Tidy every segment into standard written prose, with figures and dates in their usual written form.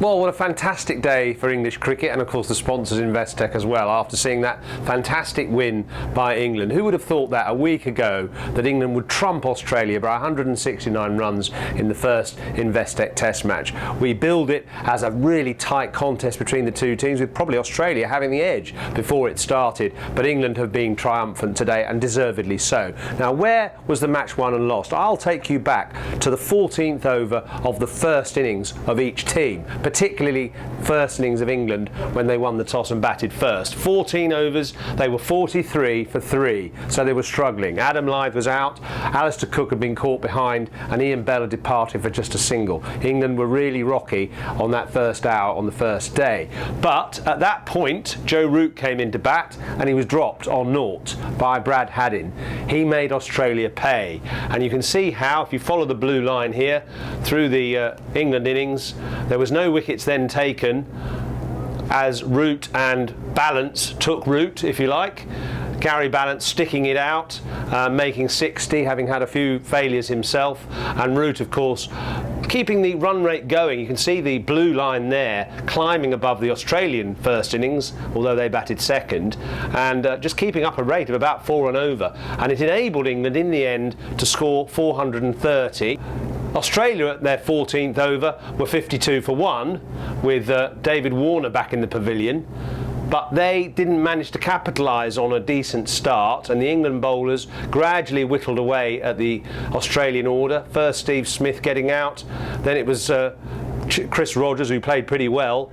Well, what a fantastic day for English cricket, and of course the sponsors Investec as well, after seeing that fantastic win by England. Who would have thought that a week ago, that England would trump Australia by 169 runs in the first Investec Test match? We billed it as a really tight contest between the two teams, with probably Australia having the edge before it started, but England have been triumphant today, and deservedly so. Now, where was the match won and lost? I'll take you back to the 14th over of the first innings of each team, particularly first innings of England when they won the toss and batted first. 14 overs, they were 43 for 3, so they were struggling. Adam Lyth was out, Alistair Cook had been caught behind, and Ian Bell had departed for just a single. England were really rocky on that first hour on the first day. But at that point, Joe Root came into bat, and he was dropped on naught by Brad Haddin. He made Australia pay, and you can see how, if you follow the blue line here through the England innings, there was no wickets then taken as Root and Balance took root, if you like. Gary Balance sticking it out, making 60, having had a few failures himself, and Root, of course, keeping the run rate going. You can see the blue line there climbing above the Australian first innings, although they batted second, and just keeping up a rate of about 4 and over, and it enabled England in the end to score 430. Australia at their 14th over were 52 for 1, with David Warner back in the pavilion, but they didn't manage to capitalise on a decent start, and the England bowlers gradually whittled away at the Australian order. First Steve Smith getting out, then it was Chris Rogers, who played pretty well,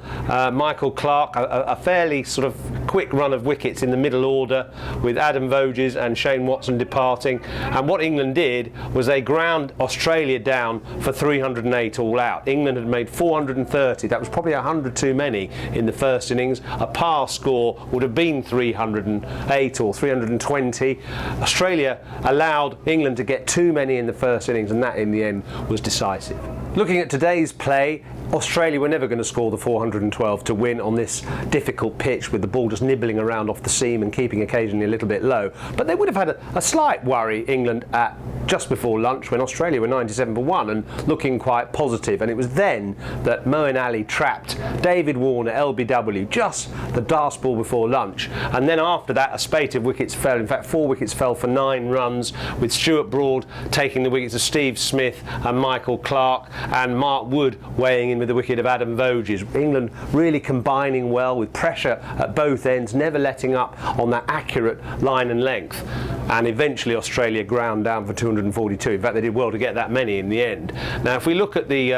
Michael Clarke, a fairly sort of quick run of wickets in the middle order, with Adam Voges and Shane Watson departing. And what England did was they ground Australia down for 308 all out. England had made 430, that was probably 100 too many in the first innings. A par score would have been 308 or 320. Australia allowed England to get too many in the first innings, and that in the end was decisive. Looking at today's play, Australia were never going to score the 412 to win on this difficult pitch, with the ball just nibbling around off the seam and keeping occasionally a little bit low. But they would have had a slight worry, England, at just before lunch, when Australia were 97 for 1 and looking quite positive. And it was then that Moeen Ali trapped David Warner, LBW, just the last ball before lunch. And then after that, a spate of wickets fell. In fact, 4 wickets fell for 9 runs, with Stuart Broad taking the wickets of Steve Smith and Michael Clarke, and Mark Wood weighing in with the wicket of Adam Voges. England really combining well, with pressure at both ends, never letting up on that accurate line and length. And eventually Australia ground down for 242. In fact, they did well to get that many in the end. Now, if we look at the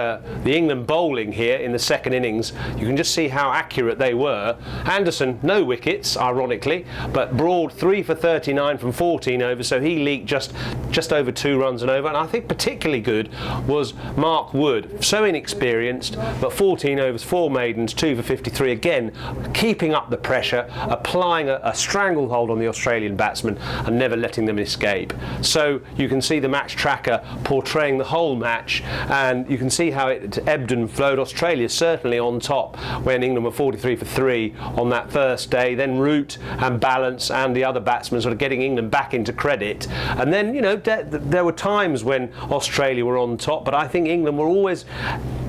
England bowling here in the second innings, you can just see how accurate they were. Anderson, no wickets, ironically, but Broad 3 for 39 from 14 overs, so he leaked just over 2 runs and over. And I think particularly good was Mark Wood, so inexperienced, but 14 overs, 4 maidens, 2 for 53, again keeping up the pressure, applying a stranglehold on the Australian batsmen and never letting them escape. So you can see the match tracker portraying the whole match, and you can see how it ebbed and flowed. Australia certainly on top when England were 43 for 3 on that first day. Then Root and Balance and the other batsmen sort of getting England back into credit. And then, you know, there were times when Australia were on top, but I think England were always,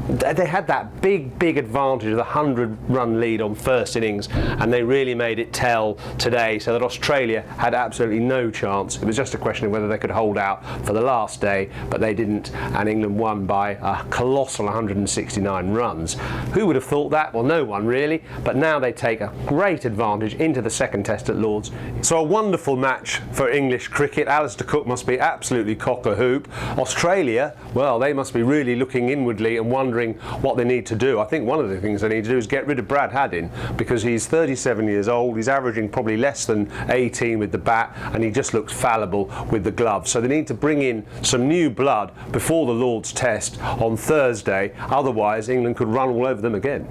they had that big advantage of the 100-run lead on first innings, and they really made it tell today, so that Australia had absolutely no chance. It was just a question of whether they could hold out for the last day, but they didn't, and England won by a colossal 169 runs. Who would have thought that? Well, no one really, but now they take a great advantage into the second test at Lord's. So a wonderful match for English cricket. Alistair Cook must be absolutely cock-a-hoop. Australia, well, they must be really looking inwardly and wondering what they need to do. I think one of the things they need to do is get rid of Brad Haddin, because he's 37 years old, he's averaging probably less than 18 with the bat, and he just looks fallible with the gloves. So they need to bring in some new blood before the Lord's Test on Thursday, otherwise England could run all over them again.